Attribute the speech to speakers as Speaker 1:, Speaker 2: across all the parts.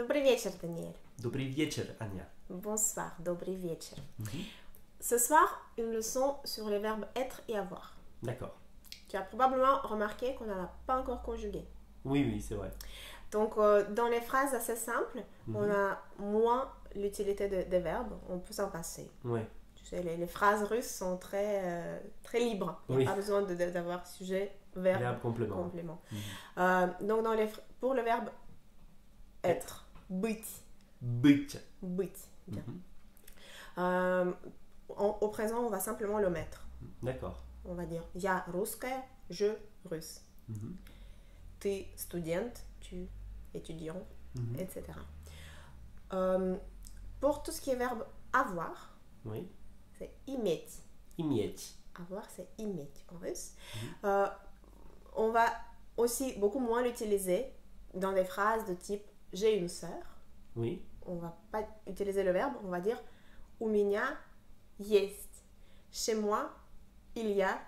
Speaker 1: Добрый вечер, Daniel.
Speaker 2: Dobry wieczór, Ania.
Speaker 1: Bonsoir, добрый вечер. Ce soir, une leçon sur les verbes être et avoir.
Speaker 2: D'accord.
Speaker 1: Tu as probablement remarqué qu'on n'en a pas encore conjugué.
Speaker 2: Oui, c'est vrai.
Speaker 1: Donc, dans les phrases assez simples, on a moins l'utilité des verbes, on peut s'en passer.
Speaker 2: Ouais.
Speaker 1: Tu sais, les phrases russes sont très libres. Il n'y a pas besoin d'avoir sujet, verbe, complément. Donc, pour le verbe être, быть.
Speaker 2: Быть.
Speaker 1: Bien. Au présent, on va simplement le mettre.
Speaker 2: D'accord.
Speaker 1: On va dire я русская, je russe. Ты студент, tu étudiant, etc. Pour tout ce qui est verbe avoir, c'est иметь.
Speaker 2: Иметь.
Speaker 1: Avoir, c'est иметь en russe. On va aussi beaucoup moins l'utiliser dans des phrases de type j'ai une sœur.
Speaker 2: Oui.
Speaker 1: On va pas utiliser le verbe, on va dire у меня есть. Chez moi, il y a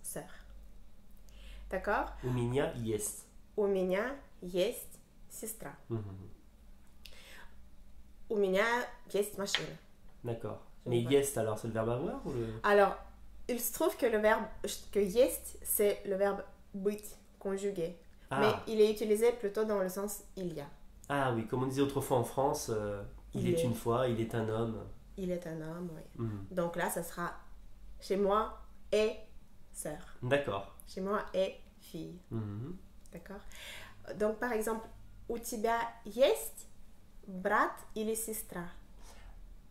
Speaker 1: sœur. D'accord?
Speaker 2: У меня есть.
Speaker 1: У меня есть сестра. У меня есть машина.
Speaker 2: D'accord. Mais есть, alors, c'est le verbe avoir ou le...
Speaker 1: Alors, il se trouve que le verbe, que есть, c'est le verbe быть, conjugué. Mais il est utilisé plutôt dans le sens il y a.
Speaker 2: Ah oui, comme on disait autrefois en France, il est une fois, il est un homme.
Speaker 1: Il est un homme, oui. Donc là, ça sera chez moi est sœur.
Speaker 2: D'accord.
Speaker 1: Chez moi est fille. D'accord? Donc, par exemple, у тебя есть брат или сестра?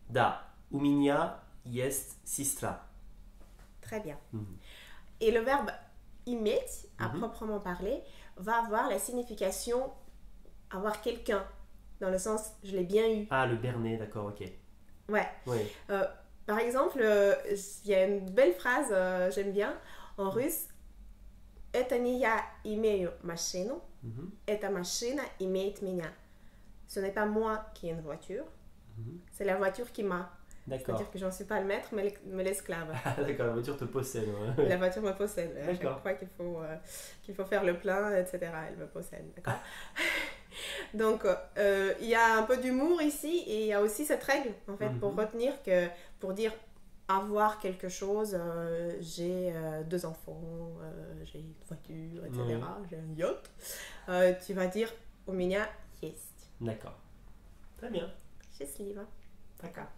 Speaker 2: Да, у меня есть сестра.
Speaker 1: Très bien. Et le verbe иметь, à proprement parler, va avoir la signification avoir quelqu'un, dans le sens je l'ai bien eu.
Speaker 2: Ah, le berner, d'accord, ok.
Speaker 1: Ouais.
Speaker 2: Oui.
Speaker 1: Par exemple, il y a une belle phrase, j'aime bien, en russe. Это не я имею машину, эта машина имеет меня. Ce n'est pas moi qui ai une voiture, c'est la voiture qui m'a.
Speaker 2: D'accord.
Speaker 1: C'est-à-dire que j'en suis pas le maître, mais l'esclave.
Speaker 2: Ah, d'accord, la voiture te possède. Ouais.
Speaker 1: La voiture me possède. À chaque fois qu'il faut faire le plein, etc., elle me possède. D'accord. Donc, il y a un peu d'humour ici, et il y a aussi cette règle, en fait, pour retenir que, pour dire avoir quelque chose, j'ai 2 enfants, j'ai une voiture, etc., j'ai un yacht, tu vas dire у меня есть.
Speaker 2: D'accord. Très bien.
Speaker 1: Счастливо. Пока.